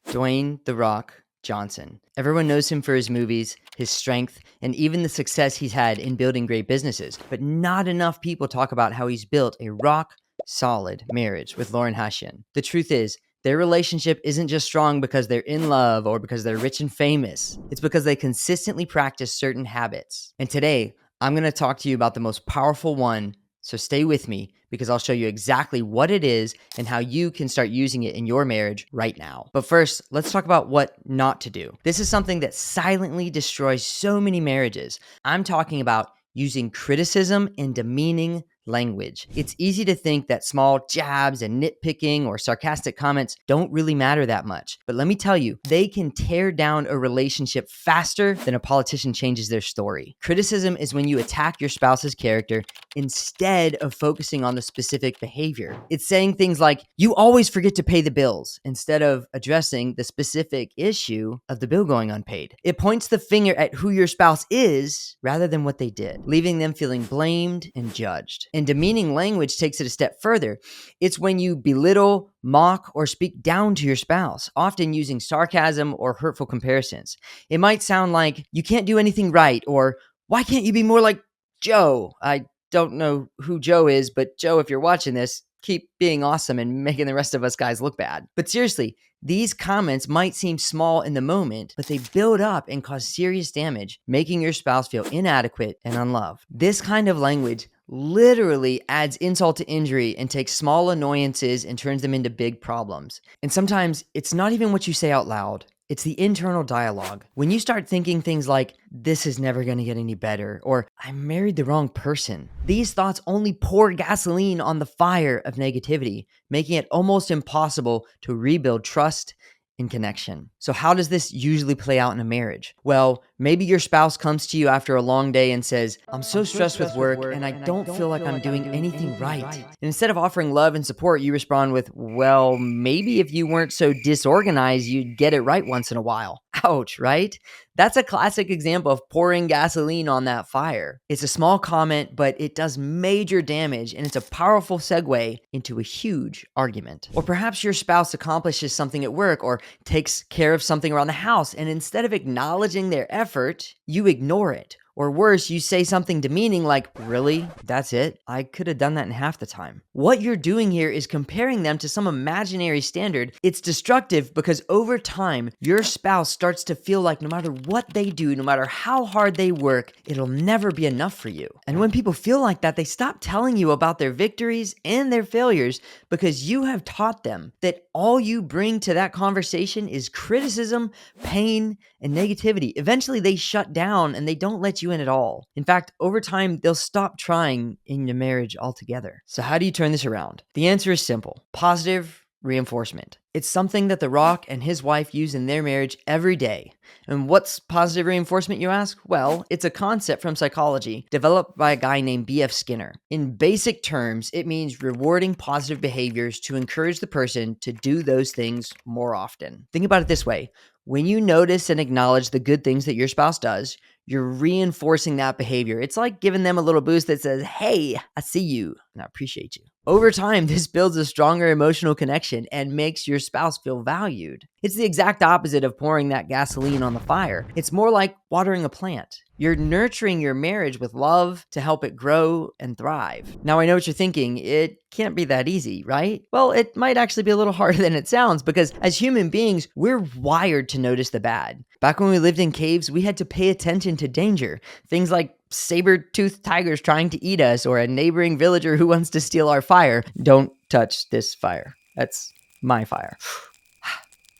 Dwayne "The Rock" Johnson. Everyone knows him for his movies, his strength, and even the success he's had in building great businesses. But not enough people talk about how he's built a rock-solid marriage with Lauren Hashian. The truth is, their relationship isn't just strong because they're in love or because they're rich and famous. It's because they consistently practice certain habits. And today, I'm going to talk to you about the most powerful one. So stay with me because I'll show you exactly what it is and how you can start using it in your marriage right now. But first, let's talk about what not to do. This is something that silently destroys so many marriages. I'm talking about using criticism and demeaning language. It's easy to think that small jabs and nitpicking or sarcastic comments don't really matter that much. But let me tell you, they can tear down a relationship faster than a politician changes their story. Criticism is when you attack your spouse's character instead of focusing on the specific behavior. It's saying things like, "You always forget to pay the bills," instead of addressing the specific issue of the bill going unpaid. It points the finger at who your spouse is rather than what they did, leaving them feeling blamed and judged. And demeaning language takes it a step further. It's when you belittle, mock, or speak down to your spouse, often using sarcasm or hurtful comparisons. It might sound like, "You can't do anything right," or "Why can't you be more like Joe?" I don't know who Joe is, but Joe, if you're watching this, keep being awesome and making the rest of us guys look bad. But seriously, these comments might seem small in the moment, but they build up and cause serious damage, making your spouse feel inadequate and unloved. This kind of language literally adds insult to injury and takes small annoyances and turns them into big problems. And sometimes it's not even what you say out loud. It's the internal dialogue. When you start thinking things like, "This is never going to get any better," or "I married the wrong person," these thoughts only pour gasoline on the fire of negativity, making it almost impossible to rebuild trust and connection. So how does this usually play out in a marriage? Well, maybe your spouse comes to you after a long day and says, "I'm so stressed with work and I don't feel like I'm doing anything right." And instead of offering love and support, you respond with, "Well, maybe if you weren't so disorganized, you'd get it right once in a while." Ouch, right? That's a classic example of pouring gasoline on that fire. It's a small comment, but it does major damage, and it's a powerful segue into a huge argument. Or perhaps your spouse accomplishes something at work or takes care of something around the house, and instead of acknowledging their effort, you ignore it. Or worse, you say something demeaning like, "Really? That's it? I could have done that in half the time." What you're doing here is comparing them to some imaginary standard. It's destructive because over time, your spouse starts to feel like no matter what they do, no matter how hard they work, it'll never be enough for you. And when people feel like that, they stop telling you about their victories and their failures because you have taught them that all you bring to that conversation is criticism, pain, and negativity. Eventually, they shut down and they don't let you in at all. In fact, over time, they'll stop trying in your marriage altogether. So how do you turn this around? The answer is simple: positive reinforcement. It's something that The Rock and his wife use in their marriage every day. And what's positive reinforcement, you ask? Well, it's a concept from psychology developed by a guy named B.F. Skinner. In basic terms, it means rewarding positive behaviors to encourage the person to do those things more often. Think about it this way. When you notice and acknowledge the good things that your spouse does, you're reinforcing that behavior. It's like giving them a little boost that says, "Hey, I see you and I appreciate you." Over time, this builds a stronger emotional connection and makes your spouse feel valued. It's the exact opposite of pouring that gasoline on the fire. It's more like watering a plant. You're nurturing your marriage with love to help it grow and thrive. Now, I know what you're thinking. It can't be that easy, right? Well, it might actually be a little harder than it sounds because as human beings, we're wired to notice the bad. Back when we lived in caves, we had to pay attention to danger. Things like saber-toothed tigers trying to eat us or a neighboring villager who wants to steal our fire. Don't touch this fire. That's my fire.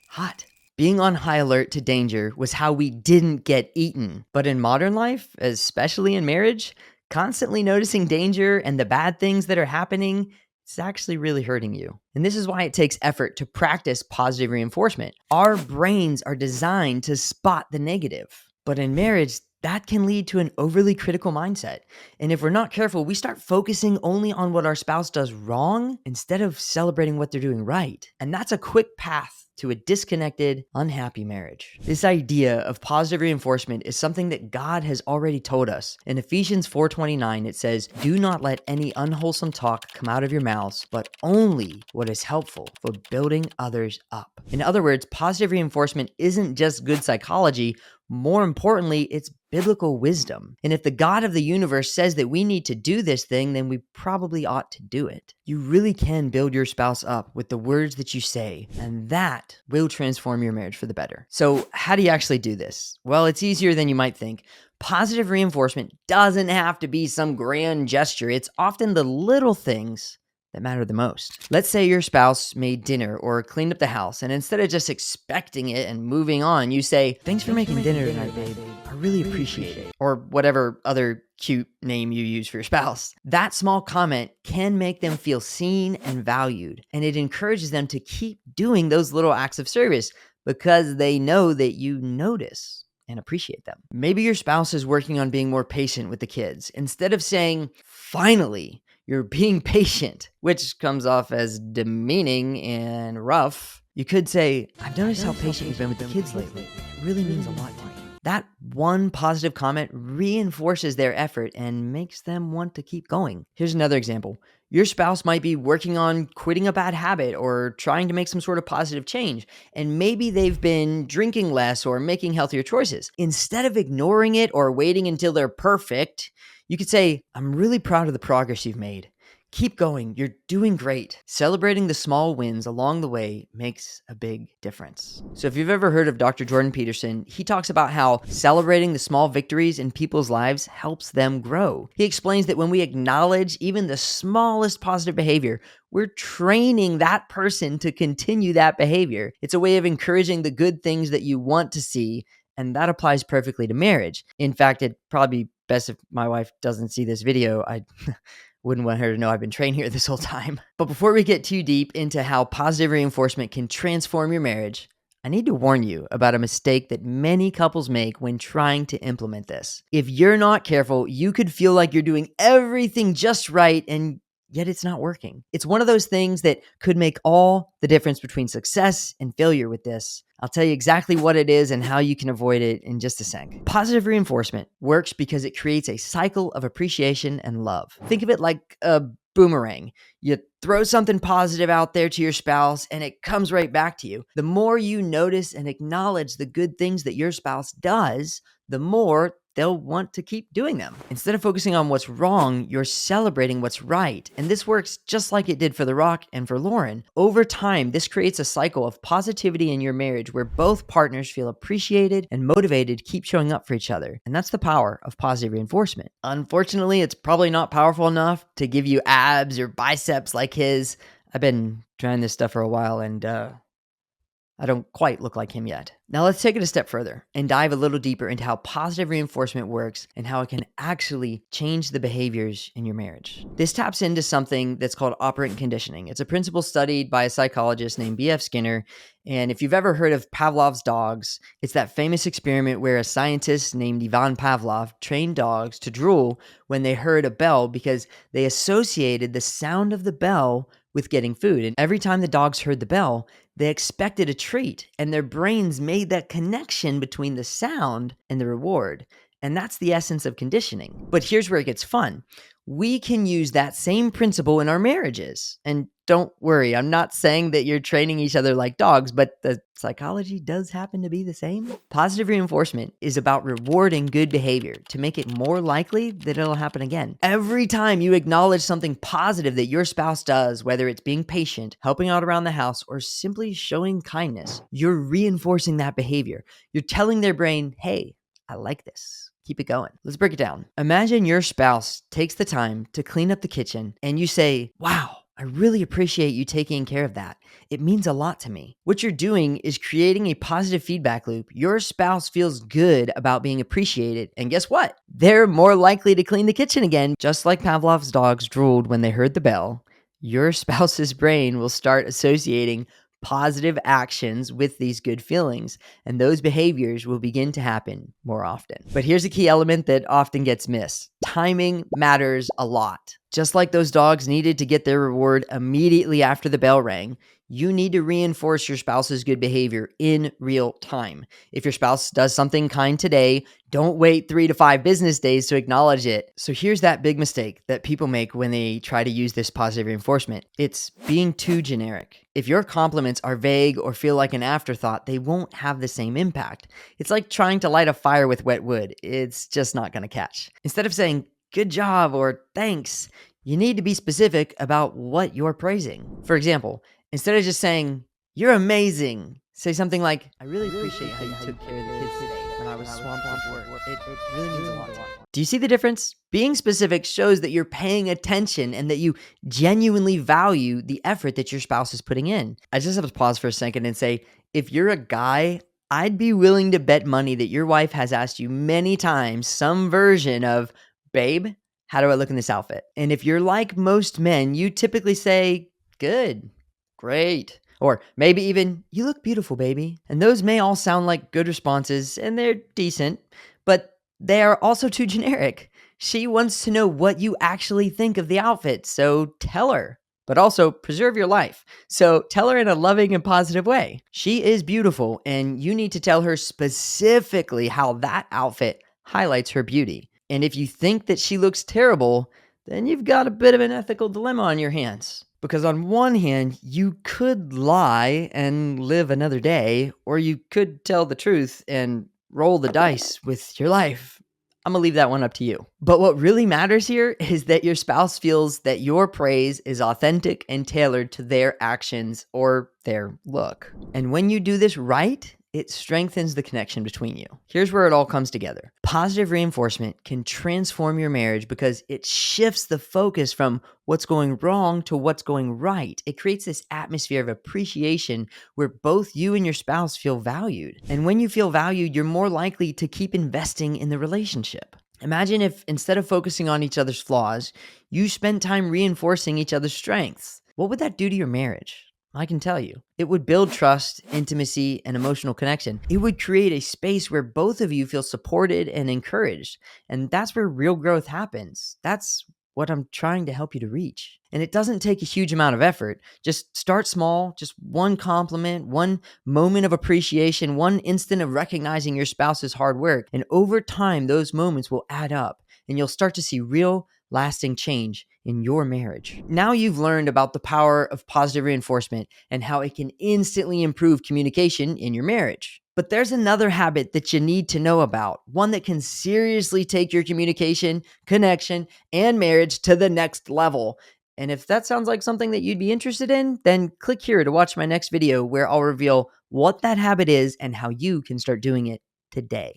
Hot. Being on high alert to danger was how we didn't get eaten. But in modern life, especially in marriage, constantly noticing danger and the bad things that are happening, it's actually really hurting you. And this is why it takes effort to practice positive reinforcement. Our brains are designed to spot the negative. But in marriage, that can lead to an overly critical mindset. And if we're not careful, we start focusing only on what our spouse does wrong instead of celebrating what they're doing right. And that's a quick path to a disconnected, unhappy marriage. This idea of positive reinforcement is something that God has already told us. In Ephesians 4:29, it says, "Do not let any unwholesome talk come out of your mouths, but only what is helpful for building others up." In other words, positive reinforcement isn't just good psychology. More importantly, it's biblical wisdom. And if the God of the universe says that we need to do this thing, then we probably ought to do it. You really can build your spouse up with the words that you say, and that will transform your marriage for the better. So how do you actually do this? Well, it's easier than you might think. Positive reinforcement doesn't have to be some grand gesture. It's often the little things that matter the most. Let's say your spouse made dinner or cleaned up the house, and instead of just expecting it and moving on, you say, "Thanks for making dinner tonight, babe. I really appreciate it." Or whatever other cute name you use for your spouse. That small comment can make them feel seen and valued, and it encourages them to keep doing those little acts of service because they know that you notice and appreciate them. Maybe your spouse is working on being more patient with the kids. Instead of saying, "Finally, you're being patient," which comes off as demeaning and rough, you could say, "I've noticed how patient you've been with the kids lately. It really means a lot to me." That one positive comment reinforces their effort and makes them want to keep going. Here's another example. Your spouse might be working on quitting a bad habit or trying to make some sort of positive change, and maybe they've been drinking less or making healthier choices. Instead of ignoring it or waiting until they're perfect, you could say, "I'm really proud of the progress you've made. Keep going. You're doing great." Celebrating the small wins along the way makes a big difference. So if you've ever heard of Dr. Jordan Peterson, he talks about how celebrating the small victories in people's lives helps them grow. He explains that when we acknowledge even the smallest positive behavior, we're training that person to continue that behavior. It's a way of encouraging the good things that you want to see, and that applies perfectly to marriage. In fact, it'd probably be best if my wife doesn't see this video. I wouldn't want her to know I've been trained here this whole time. But before we get too deep into how positive reinforcement can transform your marriage, I need to warn you about a mistake that many couples make when trying to implement this. If you're not careful, you could feel like you're doing everything just right, and yet it's not working. It's one of those things that could make all the difference between success and failure with this. I'll tell you exactly what it is and how you can avoid it in just a sec. Positive reinforcement works because it creates a cycle of appreciation and love. Think of it like a boomerang. You throw something positive out there to your spouse and it comes right back to you. The more you notice and acknowledge the good things that your spouse does, the more they'll want to keep doing them. Instead of focusing on what's wrong, you're celebrating what's right. And this works just like it did for The Rock and for Lauren. Over time, this creates a cycle of positivity in your marriage where both partners feel appreciated and motivated to keep showing up for each other. And that's the power of positive reinforcement. Unfortunately, it's probably not powerful enough to give you abs or biceps like his. I've been trying this stuff for a while, and I don't quite look like him yet. Now let's take it a step further and dive a little deeper into how positive reinforcement works and how it can actually change the behaviors in your marriage. This taps into something that's called operant conditioning. It's a principle studied by a psychologist named B.F. Skinner. And if you've ever heard of Pavlov's dogs, it's that famous experiment where a scientist named Ivan Pavlov trained dogs to drool when they heard a bell because they associated the sound of the bell with getting food. And every time the dogs heard the bell, they expected a treat, and their brains made that connection between the sound and the reward. And that's the essence of conditioning. But here's where it gets fun. We can use that same principle in our marriages. And don't worry, I'm not saying that you're training each other like dogs, but the psychology does happen to be the same. Positive reinforcement is about rewarding good behavior to make it more likely that it'll happen again. Every time you acknowledge something positive that your spouse does, whether it's being patient, helping out around the house, or simply showing kindness, you're reinforcing that behavior. You're telling their brain, "Hey, I like this. Keep it going." Let's break it down. Imagine your spouse takes the time to clean up the kitchen and you say, "Wow, I really appreciate you taking care of that. It means a lot to me." What you're doing is creating a positive feedback loop. Your spouse feels good about being appreciated. And guess what? They're more likely to clean the kitchen again. Just like Pavlov's dogs drooled when they heard the bell, your spouse's brain will start associating positive actions with these good feelings, and those behaviors will begin to happen more often. But here's a key element that often gets missed. Timing matters a lot. Just like those dogs needed to get their reward immediately after the bell rang, You need to reinforce your spouse's good behavior in real time. If your spouse does something kind today, don't wait 3 to 5 business days to acknowledge it. So here's that big mistake that people make when they try to use this positive reinforcement. It's being too generic. If your compliments are vague or feel like an afterthought, they won't have the same impact. It's like trying to light a fire with wet wood. It's just not going to catch. Instead of saying, good job or thanks, you need to be specific about what you're praising. For example, instead of just saying, you're amazing, say something like, I really appreciate how you took care of the kids today when I was swamped with work. It really means a lot to me. Do you see the difference? Being specific shows that you're paying attention and that you genuinely value the effort that your spouse is putting in. I just have to pause for a second and say, if you're a guy, I'd be willing to bet money that your wife has asked you many times some version of, babe, how do I look in this outfit? And if you're like most men, you typically say, good, great, or maybe even, you look beautiful, baby. And those may all sound like good responses, and they're decent, but they are also too generic. She wants to know what you actually think of the outfit, so tell her. But also preserve your life. So tell her in a loving and positive way. She is beautiful, and you need to tell her specifically how that outfit highlights her beauty. And if you think that she looks terrible, then you've got a bit of an ethical dilemma on your hands. Because on one hand, you could lie and live another day, or you could tell the truth and roll the dice with your life. I'm gonna leave that one up to you. But what really matters here is that your spouse feels that your praise is authentic and tailored to their actions or their look. And when you do this right, it strengthens the connection between you. Here's where it all comes together. Positive reinforcement can transform your marriage because it shifts the focus from what's going wrong to what's going right. It creates this atmosphere of appreciation where both you and your spouse feel valued. And when you feel valued, you're more likely to keep investing in the relationship. Imagine if instead of focusing on each other's flaws, you spent time reinforcing each other's strengths. What would that do to your marriage? I can tell you. It would build trust, intimacy, and emotional connection. It would create a space where both of you feel supported and encouraged. And that's where real growth happens. That's what I'm trying to help you to reach. And it doesn't take a huge amount of effort. Just start small, just one compliment, one moment of appreciation, one instant of recognizing your spouse's hard work. And over time, those moments will add up and you'll start to see real, lasting change in your marriage. Now you've learned about the power of positive reinforcement and how it can instantly improve communication in your marriage. But there's another habit that you need to know about, one that can seriously take your communication, connection, and marriage to the next level. And if that sounds like something that you'd be interested in, then click here to watch my next video where I'll reveal what that habit is and how you can start doing it today.